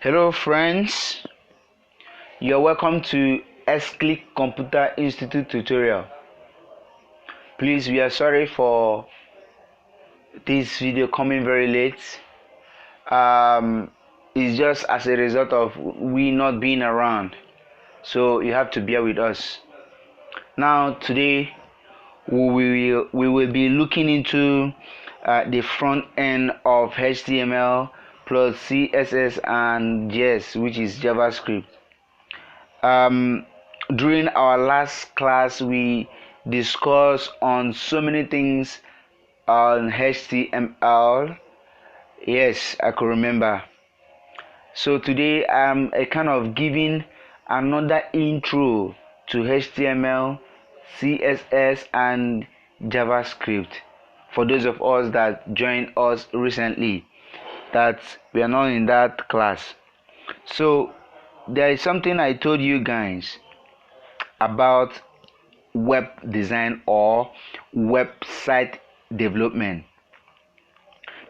Hello friends, you're welcome to exclick Computer Institute tutorial. Please, we are sorry for this video coming very late. It's just as a result of we not being around, so you have to bear with us. Now today we will be looking into the front end of HTML plus CSS and JS, which is JavaScript. During our last class, we discussed on so many things on HTML. Yes, I could remember. So today I'm kind of giving another intro to HTML, CSS, and JavaScript for those of us that joined us recently that we are not in that class. So there is something I told you guys about web design or website development.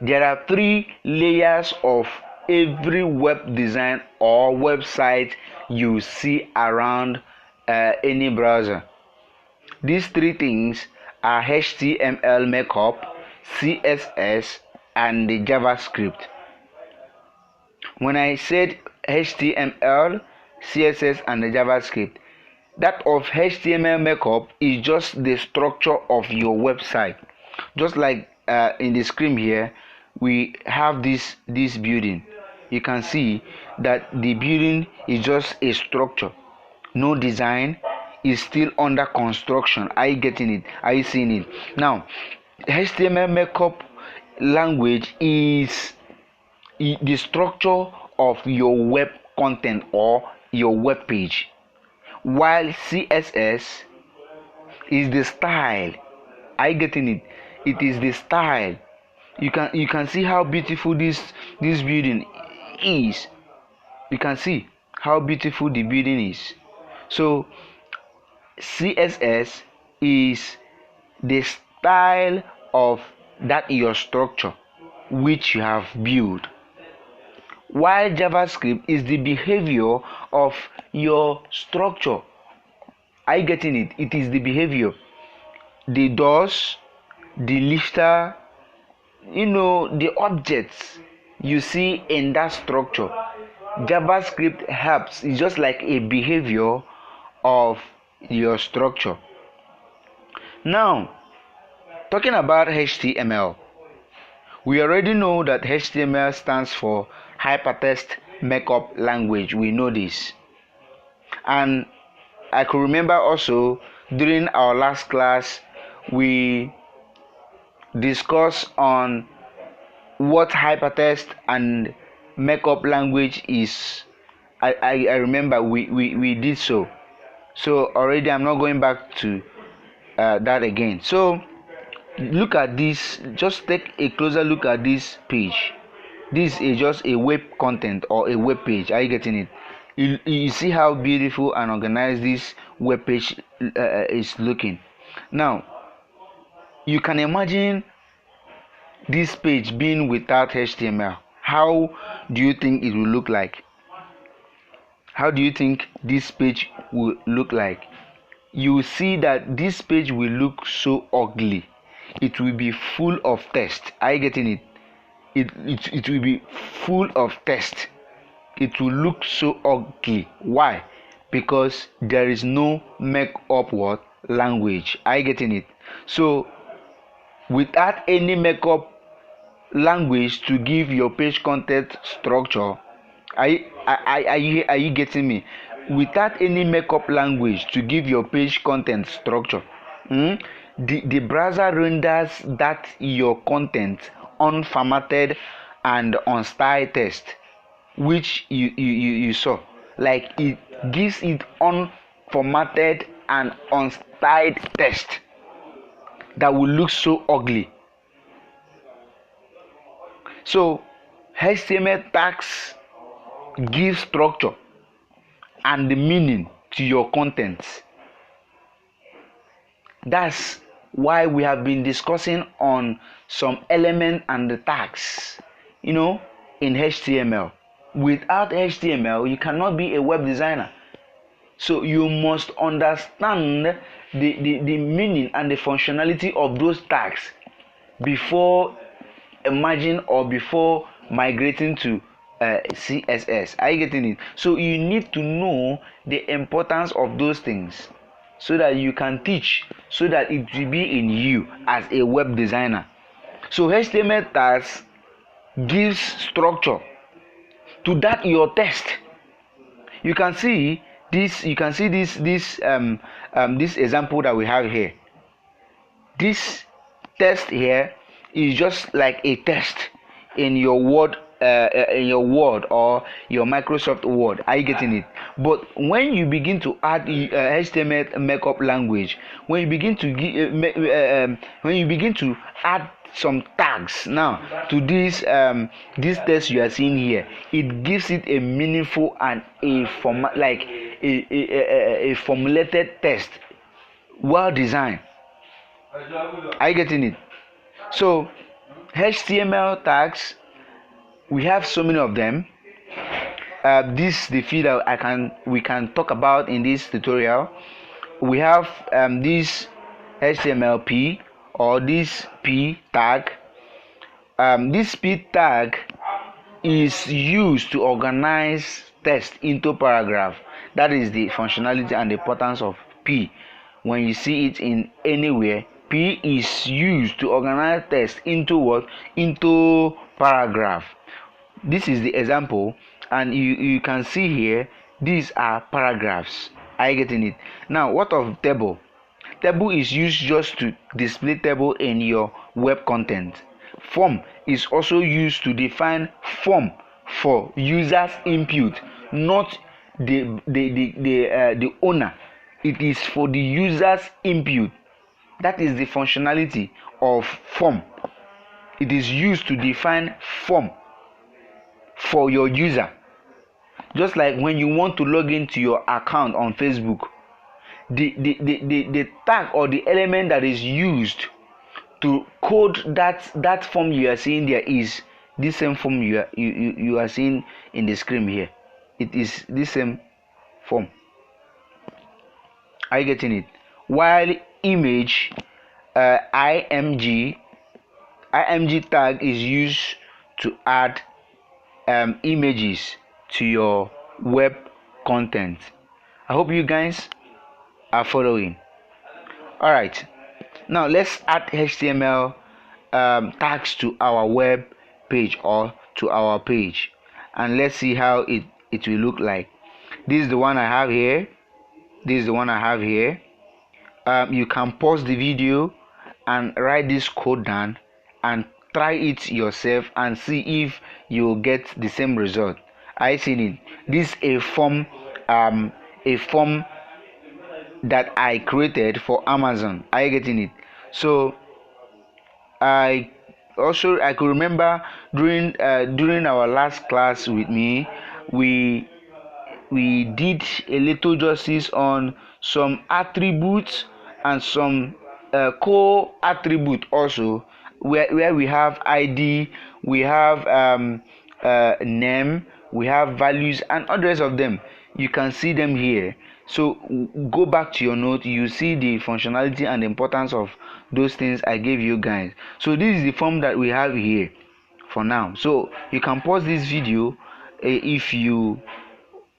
There are 3 layers of every web design or website you see around any browser. These 3 things are HTML markup, CSS, and the JavaScript. When I said HTML, CSS, and the JavaScript, that of HTML markup is just the structure of your website. Just like in the screen here, we have this building. You can see that the building is just a structure, no design, is still under construction. Are you getting it? Are you seeing it? Now, HTML markup language is the structure of your web content or your web page, while CSS is the style. Are you getting it? It is the style. You can see how beautiful this building is. You can see how beautiful the building is. So CSS is the style of that your structure which you have built, while JavaScript is the behavior of your structure. Are you getting it? It is the behavior, the doors, the lifter, the objects you see in that structure. JavaScript helps. It's just like a behavior of your structure. Now, talking about HTML, we already know that HTML stands for hypertext markup language. We know this, and I could remember also during our last class we discussed on what hypertext and markup language is. I remember we did so already. I'm not going back to that again. So look at this, just take a closer look at this page. This is just a web content or a web page. Are you getting it? You see how beautiful and organized this web page is looking. Now you can imagine this page being without HTML. How do you think it will look like? How do you think this page will look like? You will see that this page will look so ugly. It will be full of text. Are you getting it? It will be full of text. It will look so ugly. Why? Because there is no markup language. Are you getting it? So without any markup language to give your page content structure, are you getting me? Without any markup language to give your page content structure, the browser renders that your content unformatted and unstyled text, which you saw. Like, it gives it unformatted and unstyled text that will look so ugly. So HTML tags give structure and the meaning to your contents. That's why we have been discussing on some element and the tags, in HTML. without HTML you cannot be a web designer. So you must understand the meaning and the functionality of those tags before emerging or before migrating to CSS. Are you getting it? So you need to know the importance of those things so that you can teach, so that it will be in you as a web designer. So HTML tags gives structure to that your text. You can see this. You can see this this example that we have here. This text here is just like a text in your Word or your Microsoft Word. Are you getting it? But when you begin to add HTML markup language, when you begin to add some tags now to this text you are seeing here, it gives it a meaningful and a formulated text, well designed. Are you getting it? So HTML tags, we have so many of them. This is the few that we can talk about in this tutorial. We have this HTML or this P tag. This P tag is used to organize text into paragraph. That is the functionality and the importance of P. When you see it in anywhere, P is used to organize text into what? Into paragraph. This is the example, and you can see here these are paragraphs. Are you getting it? Now, what of table? Table is used just to display table in your web content. Form is also used to define form for users input, not the owner. It is for the user's input. That is the functionality of form. It is used to define form for your user. Just like when you want to log into your account on Facebook, the tag or the element that is used to code that form you are seeing there is this same form you are seeing in the screen here. It is this same form. Are you getting it? While image img tag is used to add images to your web content. I hope you guys are following. All right, now let's add HTML tags to our web page or to our page, and let's see how it will look like. This is the one I have here. This is the one I have here. You can pause the video and write this code down and try it yourself and see if you will get the same result. I see it. This is a form that I created for Amazon. Are you getting it? So I could remember during our last class with me, we did a little justice on some attributes and some co-attribute also, where we have ID, we have name, we have values, and others of them. You can see them here. So go back to your note, you see the functionality and the importance of those things I gave you guys. So this is the form that we have here for now. So you can pause this video if you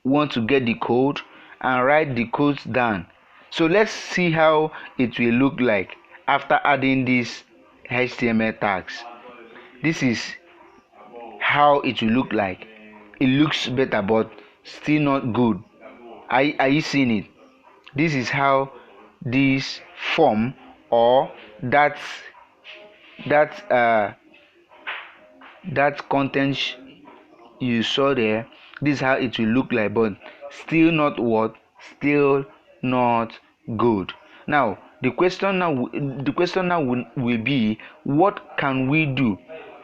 want to get the code and write the codes down. So let's see how it will look like after adding these HTML tags. This is how it will look like. It looks better, but still not good. Are you seeing it? This is how this form or that content you saw there, this is how it will look like, but still not what? Still not good. Now the question now will be, what can we do?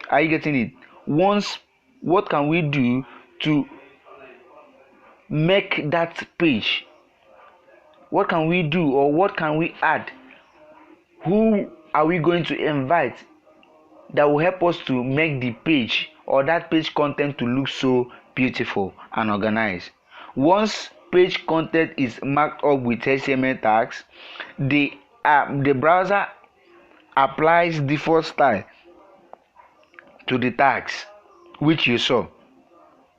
Are you getting it? What can we do to make that page? What can we do, or what can we add? Who are we going to invite that will help us to make the page or that page content to look so beautiful and organized. Once page content is marked up with HTML tags, the browser applies default style to the tags which you saw,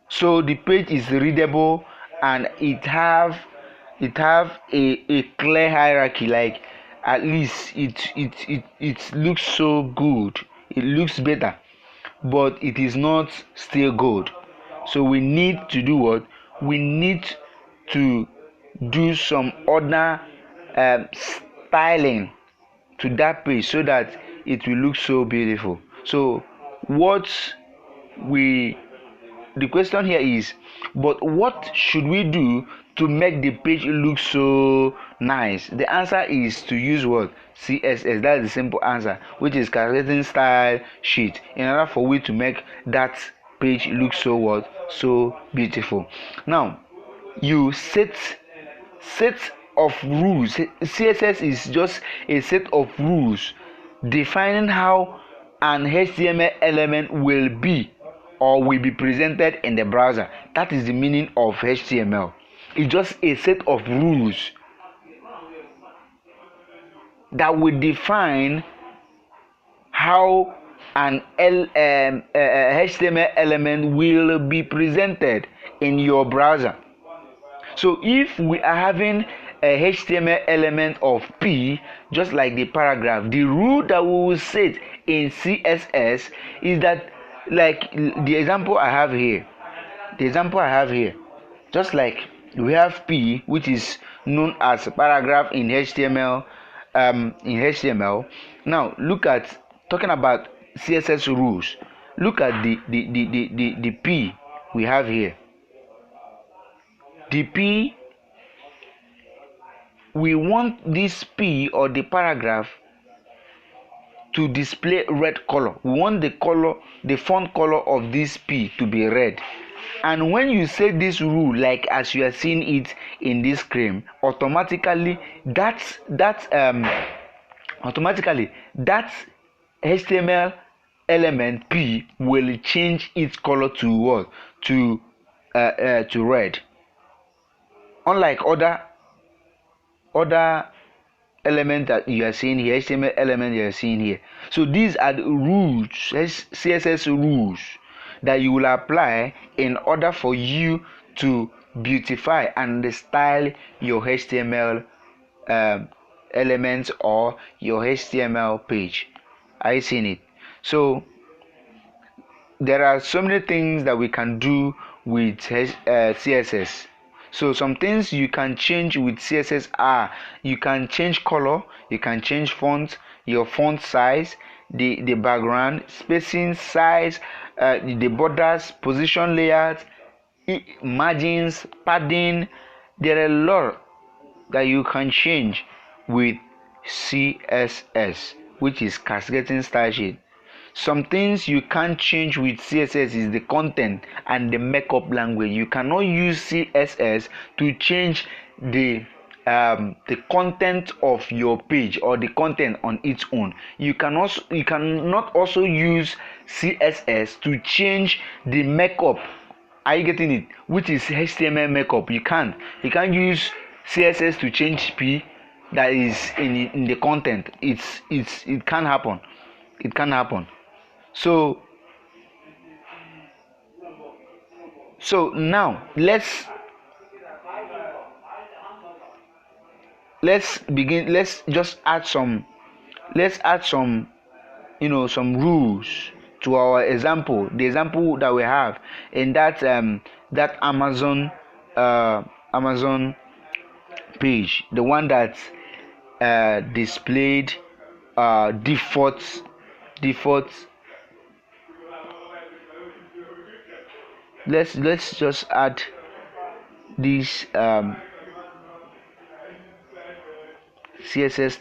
so the page is readable and it have a clear hierarchy. Like, at least it looks so good, it looks better, but it is not still good. So we need to do what? We need to do some other styling to that page so that it will look so beautiful. So what we the question here is, but what should we do to make the page look so nice? The answer is to use what? CSS. That's the simple answer, which is calculating style sheet, in order for we to make that page look so what? So beautiful. Now you set of rules. CSS is just a set of rules defining how an HTML element will be or will be presented in the browser. That is the meaning of HTML. It's just a set of rules that will define how an HTML element will be presented in your browser. So if we are having a HTML element of P, just like the paragraph, the rule that we will set in CSS is that, like the example I have here, just like we have P, which is known as paragraph in HTML. Now look at, talking about CSS rules, look at the P we have here. The P, we want this P or the paragraph to display red color. We want the font color of this P to be red. And when you say this rule, like as you are seeing it in this screen, automatically that HTML element P will change its color to what? To red. Unlike other element that you are seeing here, HTML element you are seeing here. So these are the rules, CSS rules, that you will apply in order for you to beautify and style your HTML elements or your HTML page. Are you seeing it? So there are so many things that we can do with CSS. So some things you can change with CSS are, you can change color, you can change font, your font size, the background, spacing, size, the borders, position, layout, margins, padding. There are a lot that you can change with CSS, which is cascading style sheet. Some things you can't change with CSS is the content and the markup language. You cannot use CSS to change the content of your page or the content on its own. You cannot also use CSS to change the markup. Are you getting it? Which is HTML markup. You can't use CSS to change P that is in the content. It can't happen. It can't happen. So now let's begin. Let's add some some rules to our example, the example that we have in that Amazon page, the one that displayed default. Let's just add this CSS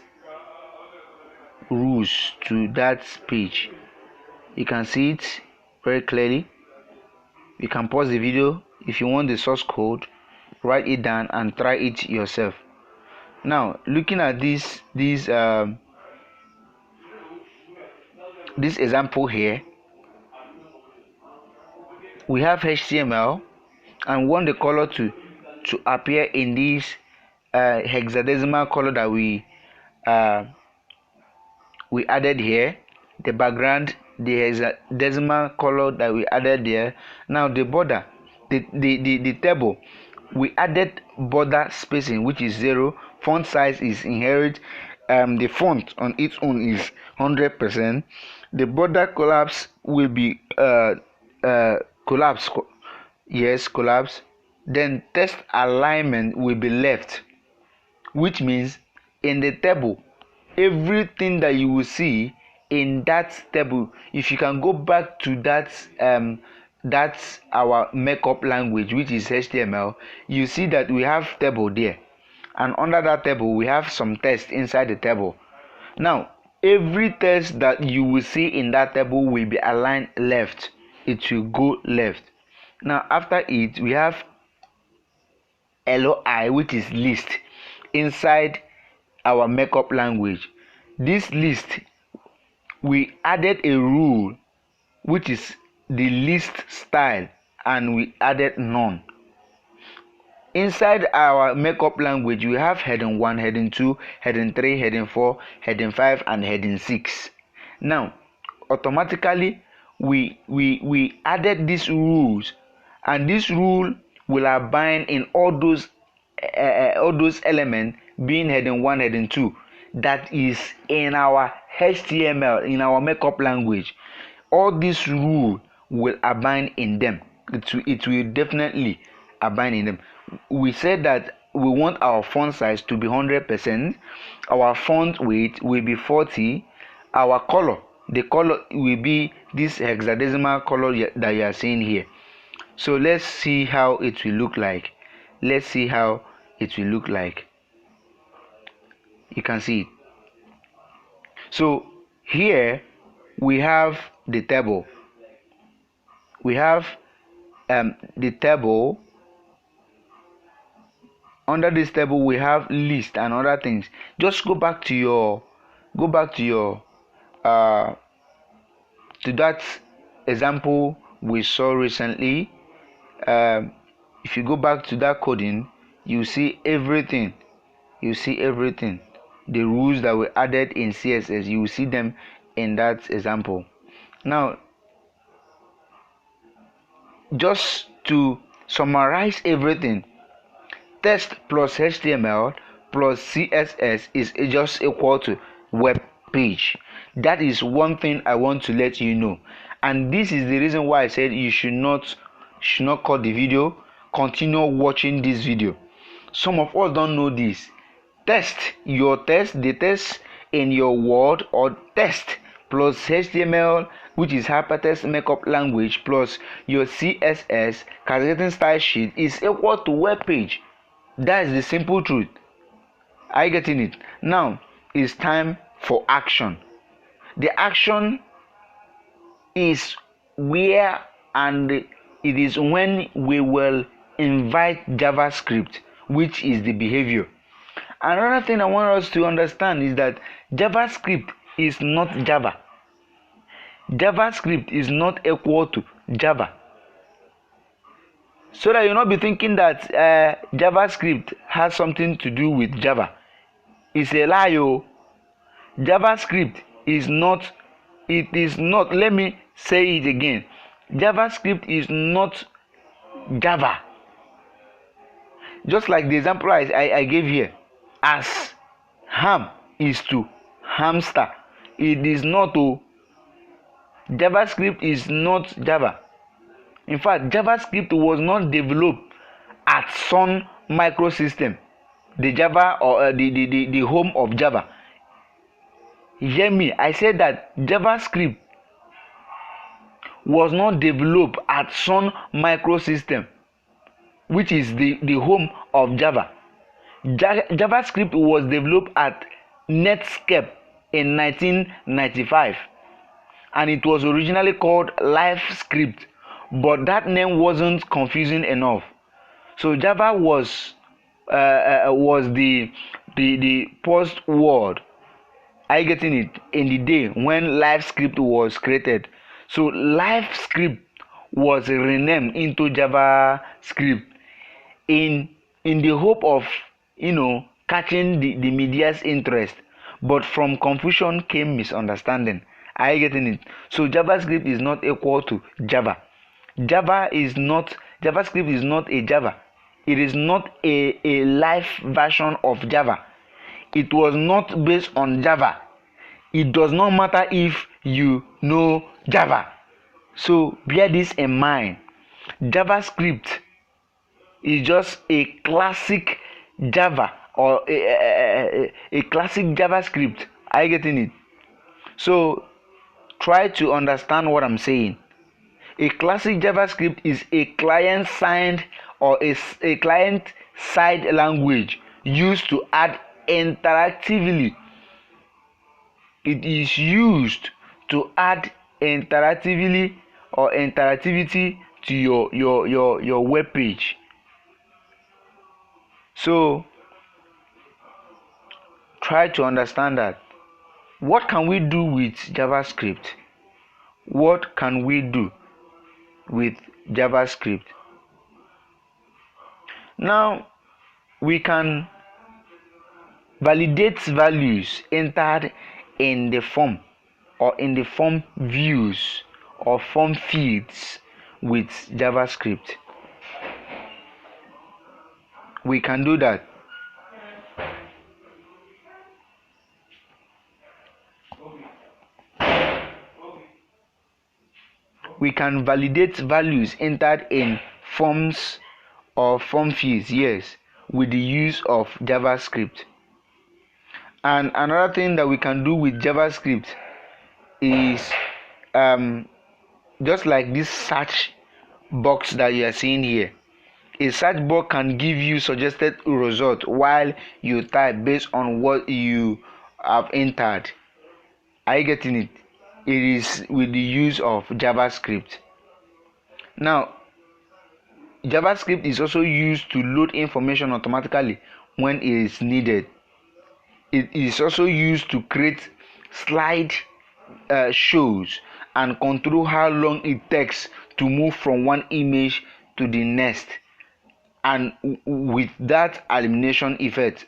rules to that page. You can see it very clearly. You can pause the video. If you want the source code, write it down and try it yourself. Now looking at this example here, we have HTML, and want the color to appear in this hexadecimal color that we added here, the background, the hexadecimal color that we added there. Now the border, the table, we added border spacing, which is 0. Font size is inherit. The font on its own is 100%. The border collapse will be collapse. Yes, collapse. Then text alignment will be left, which means in the table, everything that you will see in that table, if you can go back to that's our markup language, which is HTML, you see that we have table there, and under that table we have some text inside the table. Now every text that you will see in that table will be aligned left. It will go left. Now after it, we have LOI, which is list, inside our markup language. This list, we added a rule, which is the list style, and we added none. Inside our markup language, we have heading 1, heading 2, heading 3, heading 4, heading 5, and heading 6. Now automatically we added these rules, and this rule will abide in all those elements, being heading 1, heading 2, that is in our HTML, in our markup language. All these rules will abide in them. It will definitely abide in them. We said that we want our font size to be 100%. Our font weight will be 40. Our color, the color will be this hexadecimal color that you are seeing here. So let's see how it will look like. Let's see how it will look like. You can see it. So here we have the table. We have the table. Under this table we have list and other things. Just go back to your to that example we saw recently. If you go back to that coding, you see everything. The rules that were added in CSS, you will see them in that example. Now just to summarize everything, text plus HTML plus CSS is just equal to web page. That is one thing I want to let you know, and this is the reason why I said you should not cut the video. Continue watching this video. Some of us don't know this. The text in your Word, or text plus HTML, which is hypertext markup language, plus your CSS calculating style sheet, is equal to web page. That is the simple truth. Are you getting it? Now it's time for action. The action is where, and it is when we will invite JavaScript, which is the behavior. Another thing I want us to understand is that JavaScript is not Java. JavaScript is not equal to Java. So that you'll not be thinking that JavaScript has something to do with Java. It's a lie. JavaScript is not. It is not. Let me say it again. JavaScript is not Java. Just like the example I gave here, as ham is to hamster, it is not. JavaScript is not Java. In fact, JavaScript was not developed at Sun Microsystem, the Java, or the home of Java. Hear me, I said that JavaScript was not developed at Sun Microsystem, which is the home of Java. JavaScript was developed at Netscape in 1995, and it was originally called LiveScript, but that name wasn't confusing enough. So Java was the post word. Are you getting it? In the day when LiveScript was created. So LiveScript was renamed into JavaScript in the hope of catching the media's interest, but from confusion came misunderstanding. Are you getting it? So JavaScript is not equal to Java. JavaScript is not a Java. It is not a live version of Java. It was not based on Java. It does not matter if you know Java. So bear this in mind. JavaScript is just a classic Java, or a classic JavaScript. Are you getting it? So try to understand what I'm saying. A classic JavaScript is a client-side or a client-side language used to add interactively. It is used to add interactivity to your web page. So try to understand that. What can we do with JavaScript? What can we do with JavaScript? Now we can validate values entered in the form, or in the form views or form fields with JavaScript. We can do that. We can validate values entered in forms or form fields, yes, with the use of JavaScript. And another thing that we can do with JavaScript is just like this search box that you are seeing here. A search box can give you suggested result while you type based on what you have entered. Are you getting it? It is with the use of JavaScript. Now, JavaScript is also used to load information automatically when it is needed. It is also used to create slide shows and control how long it takes to move from one image to the next, and with that elimination effect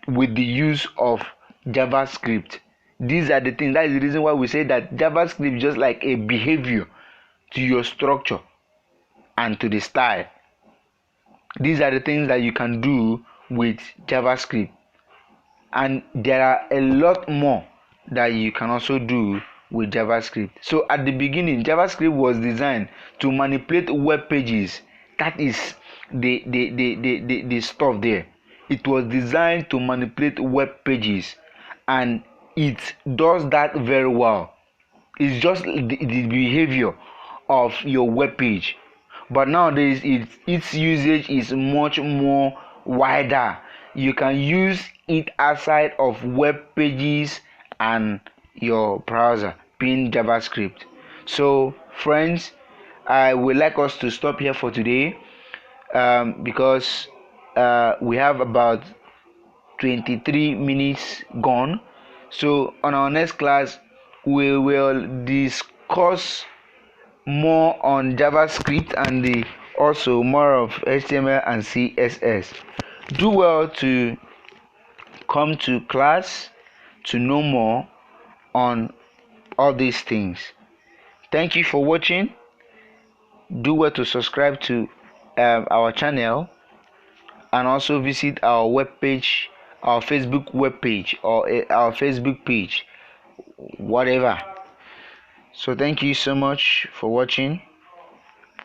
with the use of JavaScript. These are the things. That is the reason why we say that JavaScript is just like a behavior to your structure and to the style. These are the things that you can do with JavaScript, and there are a lot more that you can also do with JavaScript. So at the beginning, JavaScript was designed to manipulate web pages. That is the stuff there. It was designed to manipulate web pages, and it does that very well. It's just the behavior of your web page, but nowadays its usage is much more wider. You can use it outside of web pages and your browser being JavaScript. So friends, I would like us to stop here for today, because we have about 23 minutes gone. So on our next class we will discuss more on JavaScript and also more of HTML and CSS. Do well to come to class to know more on all these things. Thank you for watching. Do well to subscribe to our channel, and also visit our webpage, our Facebook webpage, or our Facebook page, whatever. So thank you so much for watching.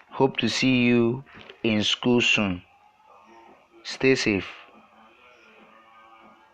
Hope to see you in school soon. Stay safe.